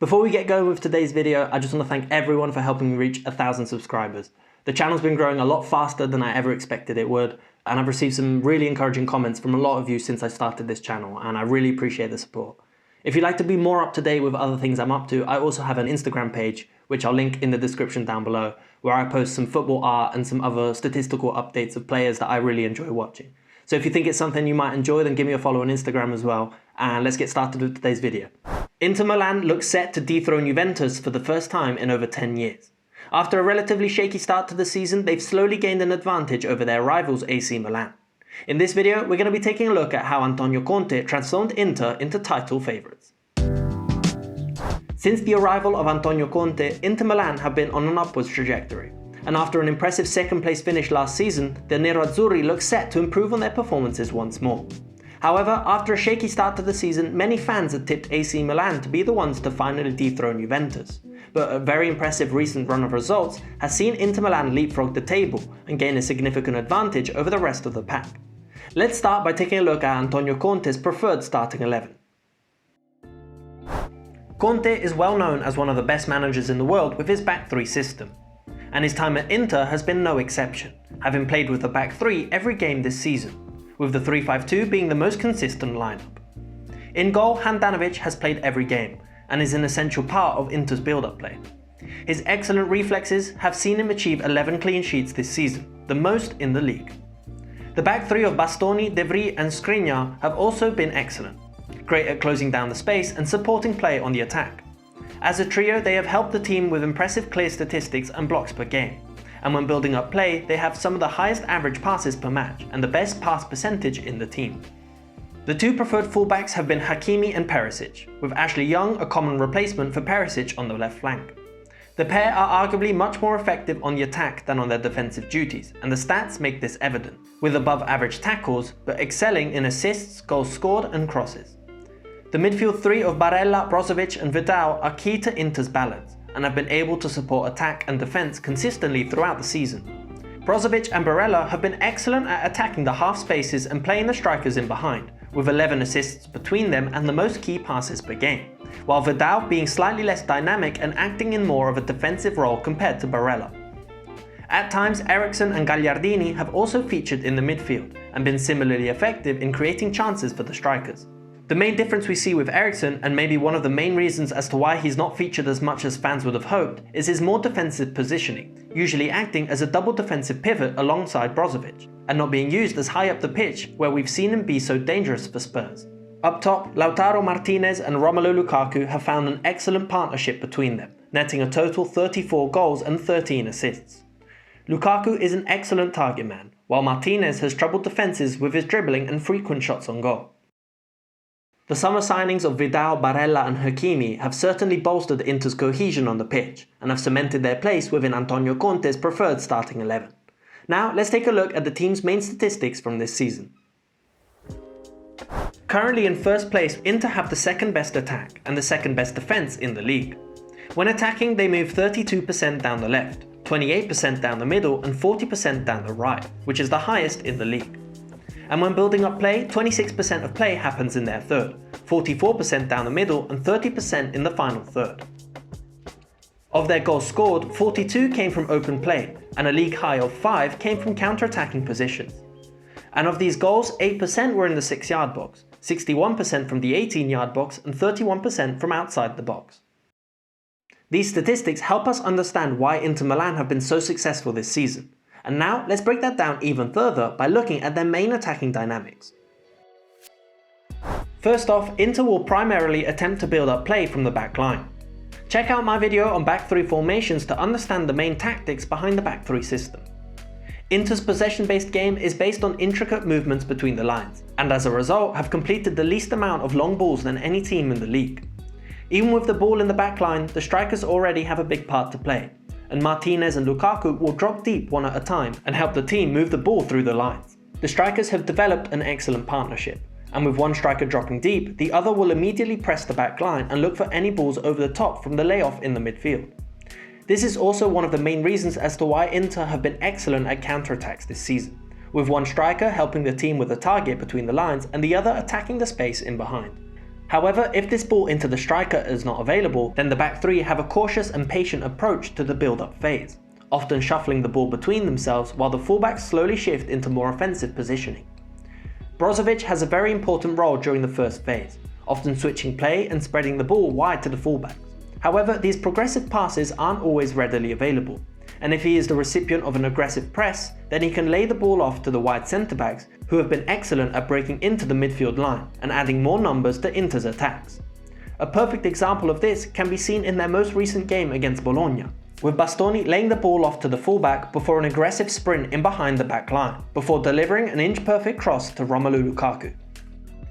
Before we get going with today's video, I just want to thank everyone for helping me reach 1,000 subscribers. The channel's been growing a lot faster than I ever expected it would, and I've received some really encouraging comments from a lot of you since I started this channel, and I really appreciate the support. If you'd like to be more up to date with other things I'm up to, I also have an Instagram page, which I'll link in the description down below, where I post some football art and some other statistical updates of players that I really enjoy watching. So if you think it's something you might enjoy, then give me a follow on Instagram as well, and let's get started with today's video. Inter Milan looks set to dethrone Juventus for the first time in over 10 years. After a relatively shaky start to the season, they've slowly gained an advantage over their rivals AC Milan. In this video, we're going to be taking a look at how Antonio Conte transformed Inter into title favourites. Since the arrival of Antonio Conte, Inter Milan have been on an upwards trajectory, and after an impressive second place finish last season, the neroazzuri look set to improve on their performances once more. However, after a shaky start to the season, many fans had tipped AC Milan to be the ones to finally dethrone Juventus. But a very impressive recent run of results has seen Inter Milan leapfrog the table and gain a significant advantage over the rest of the pack. Let's start by taking a look at Antonio Conte's preferred starting 11. Conte is well known as one of the best managers in the world with his back three system, and his time at Inter has been no exception, having played with the back three every game this season, with the 3-5-2 being the most consistent lineup. In goal, Handanovic has played every game, and is an essential part of Inter's build-up play. His excellent reflexes have seen him achieve 11 clean sheets this season, the most in the league. The back three of Bastoni, De Vrij and Skriniar have also been excellent, great at closing down the space and supporting play on the attack. As a trio, they have helped the team with impressive clear statistics and blocks per game, and when building up play, they have some of the highest average passes per match and the best pass percentage in the team. The two preferred fullbacks have been Hakimi and Perisic, with Ashley Young a common replacement for Perisic on the left flank. The pair are arguably much more effective on the attack than on their defensive duties, and the stats make this evident, with above average tackles, but excelling in assists, goals scored and crosses. The midfield three of Barella, Brozovic and Vidal are key to Inter's balance, and have been able to support attack and defence consistently throughout the season. Brozovic and Barella have been excellent at attacking the half spaces and playing the strikers in behind, with 11 assists between them and the most key passes per game, while Vidal being slightly less dynamic and acting in more of a defensive role compared to Barella. At times, Eriksen and Gagliardini have also featured in the midfield and been similarly effective in creating chances for the strikers. The main difference we see with Eriksen, and maybe one of the main reasons as to why he's not featured as much as fans would have hoped, is his more defensive positioning, usually acting as a double defensive pivot alongside Brozovic, and not being used as high up the pitch where we've seen him be so dangerous for Spurs. Up top, Lautaro Martinez and Romelu Lukaku have found an excellent partnership between them, netting a total 34 goals and 13 assists. Lukaku is an excellent target man, while Martinez has troubled defences with his dribbling and frequent shots on goal. The summer signings of Vidal, Barella and Hakimi have certainly bolstered Inter's cohesion on the pitch, and have cemented their place within Antonio Conte's preferred starting 11. Now let's take a look at the team's main statistics from this season. Currently in first place, Inter have the second best attack and the second best defence in the league. When attacking, they move 32% down the left, 28% down the middle and 40% down the right, which is the highest in the league. And when building up play, 26% of play happens in their third, 44% down the middle and 30% in the final third. Of their goals scored, 42 came from open play, and a league high of 5 came from counter-attacking positions. And of these goals, 8% were in the 6-yard box, 61% from the 18-yard box and 31% from outside the box. These statistics help us understand why Inter Milan have been so successful this season. And now, let's break that down even further by looking at their main attacking dynamics. First off, Inter will primarily attempt to build up play from the back line. Check out my video on back three formations to understand the main tactics behind the back three system. Inter's possession-based game is based on intricate movements between the lines, and as a result have completed the least amount of long balls than any team in the league. Even with the ball in the back line, the strikers already have a big part to play, and Martinez and Lukaku will drop deep one at a time and help the team move the ball through the lines. The strikers have developed an excellent partnership, and with one striker dropping deep, the other will immediately press the back line and look for any balls over the top from the layoff in the midfield. This is also one of the main reasons as to why Inter have been excellent at counterattacks this season, with one striker helping the team with a target between the lines and the other attacking the space in behind. However, if this ball into the striker is not available, then the back three have a cautious and patient approach to the build-up phase, often shuffling the ball between themselves while the fullbacks slowly shift into more offensive positioning. Brozovic has a very important role during the first phase, often switching play and spreading the ball wide to the fullbacks. However, these progressive passes aren't always readily available, and if he is the recipient of an aggressive press, then he can lay the ball off to the wide centre-backs, who have been excellent at breaking into the midfield line and adding more numbers to Inter's attacks. A perfect example of this can be seen in their most recent game against Bologna, with Bastoni laying the ball off to the fullback before an aggressive sprint in behind the back line, before delivering an inch-perfect cross to Romelu Lukaku.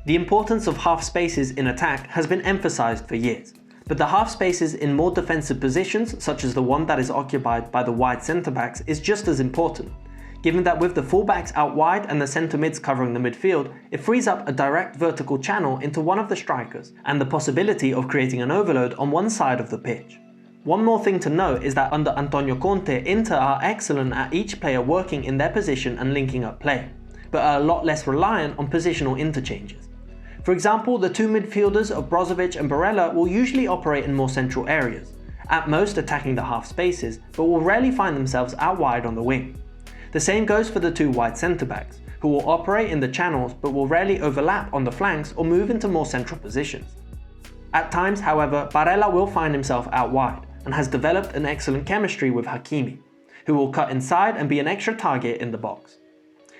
The importance of half spaces in attack has been emphasised for years, but the half spaces in more defensive positions, such as the one that is occupied by the wide centre-backs, is just as important, given that with the fullbacks out wide and the centre-mids covering the midfield, it frees up a direct vertical channel into one of the strikers, and the possibility of creating an overload on one side of the pitch. One more thing to note is that under Antonio Conte, Inter are excellent at each player working in their position and linking up play, but are a lot less reliant on positional interchanges. For example, the two midfielders of Brozovic and Barella will usually operate in more central areas, at most attacking the half spaces, but will rarely find themselves out wide on the wing. The same goes for the two wide centre-backs, who will operate in the channels but will rarely overlap on the flanks or move into more central positions. At times, however, Barella will find himself out wide, and has developed an excellent chemistry with Hakimi, who will cut inside and be an extra target in the box.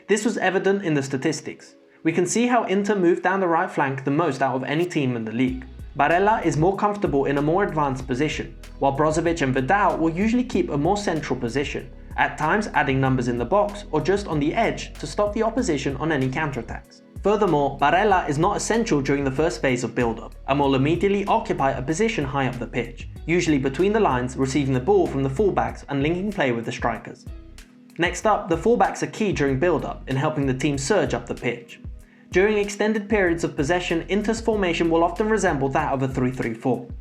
This was evident in the statistics. We can see how Inter moved down the right flank the most out of any team in the league. Barella is more comfortable in a more advanced position, while Brozovic and Vidal will usually keep a more central position, at times adding numbers in the box or just on the edge to stop the opposition on any counterattacks. Furthermore, Barella is not essential during the first phase of build-up, and will immediately occupy a position high up the pitch, usually between the lines, receiving the ball from the fullbacks and linking play with the strikers. Next up, the fullbacks are key during build-up in helping the team surge up the pitch. During extended periods of possession, Inter's formation will often resemble that of a 3-3-4.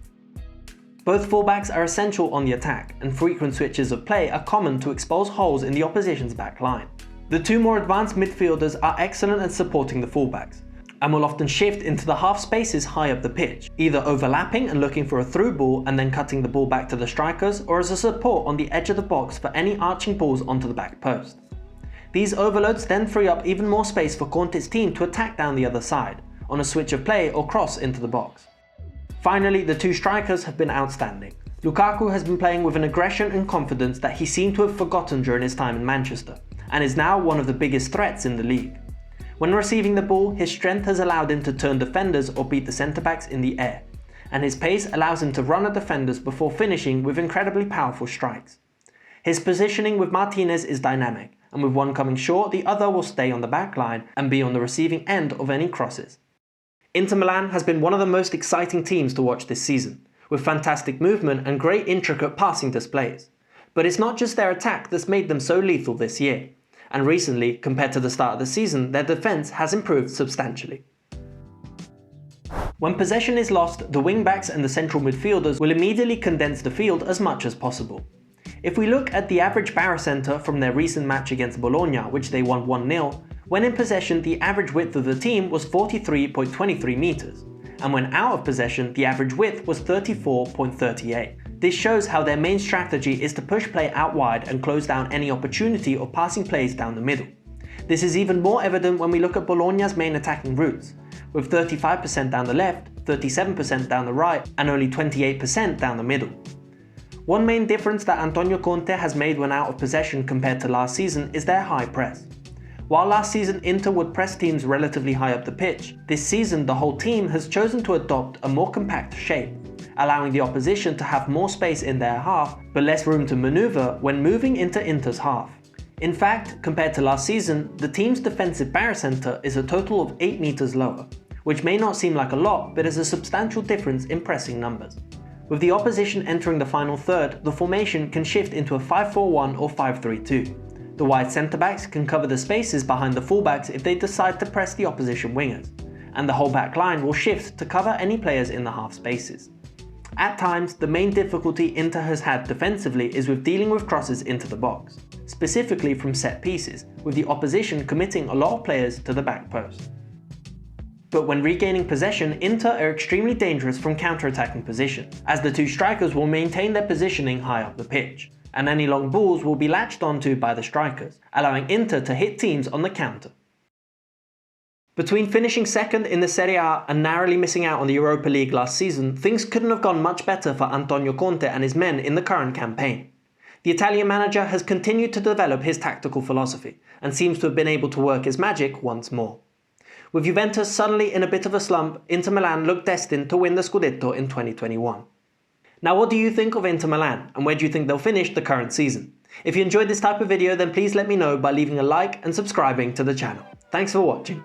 Both fullbacks are essential on the attack, and frequent switches of play are common to expose holes in the opposition's back line. The two more advanced midfielders are excellent at supporting the fullbacks, and will often shift into the half spaces high up the pitch, either overlapping and looking for a through ball and then cutting the ball back to the strikers, or as a support on the edge of the box for any arching balls onto the back post. These overloads then free up even more space for Conte's team to attack down the other side, on a switch of play or cross into the box. Finally, the two strikers have been outstanding. Lukaku has been playing with an aggression and confidence that he seemed to have forgotten during his time in Manchester, and is now one of the biggest threats in the league. When receiving the ball, his strength has allowed him to turn defenders or beat the centre-backs in the air, and his pace allows him to run at defenders before finishing with incredibly powerful strikes. His positioning with Martinez is dynamic, and with one coming short, the other will stay on the back line and be on the receiving end of any crosses. Inter Milan has been one of the most exciting teams to watch this season, with fantastic movement and great intricate passing displays. But it's not just their attack that's made them so lethal this year, and recently, compared to the start of the season, their defence has improved substantially. When possession is lost, the wing-backs and the central midfielders will immediately condense the field as much as possible. If we look at the average barocentre from their recent match against Bologna, which they won 1-0, when in possession the average width of the team was 43.23 metres, and when out of possession the average width was 34.38. This shows how their main strategy is to push play out wide and close down any opportunity of passing plays down the middle. This is even more evident when we look at Bologna's main attacking routes, with 35% down the left, 37% down the right, and only 28% down the middle. One main difference that Antonio Conte has made when out of possession compared to last season is their high press. While last season Inter would press teams relatively high up the pitch, this season the whole team has chosen to adopt a more compact shape, allowing the opposition to have more space in their half but less room to maneuver when moving into Inter's half. In fact, compared to last season, the team's defensive barocentre is a total of 8 metres lower, which may not seem like a lot but is a substantial difference in pressing numbers. With the opposition entering the final third, the formation can shift into a 5-4-1 or 5-3-2. The wide centre-backs can cover the spaces behind the fullbacks if they decide to press the opposition wingers, and the whole back line will shift to cover any players in the half spaces. At times, the main difficulty Inter has had defensively is with dealing with crosses into the box, specifically from set pieces, with the opposition committing a lot of players to the back post. But when regaining possession, Inter are extremely dangerous from counter-attacking positions, as the two strikers will maintain their positioning high up the pitch, and any long balls will be latched onto by the strikers, allowing Inter to hit teams on the counter. Between finishing second in the Serie A and narrowly missing out on the Europa League last season, things couldn't have gone much better for Antonio Conte and his men in the current campaign. The Italian manager has continued to develop his tactical philosophy, and seems to have been able to work his magic once more. With Juventus suddenly in a bit of a slump, Inter Milan look destined to win the Scudetto in 2021. Now what do you think of Inter Milan, and where do you think they'll finish the current season? If you enjoyed this type of video, then please let me know by leaving a like and subscribing to the channel. Thanks for watching.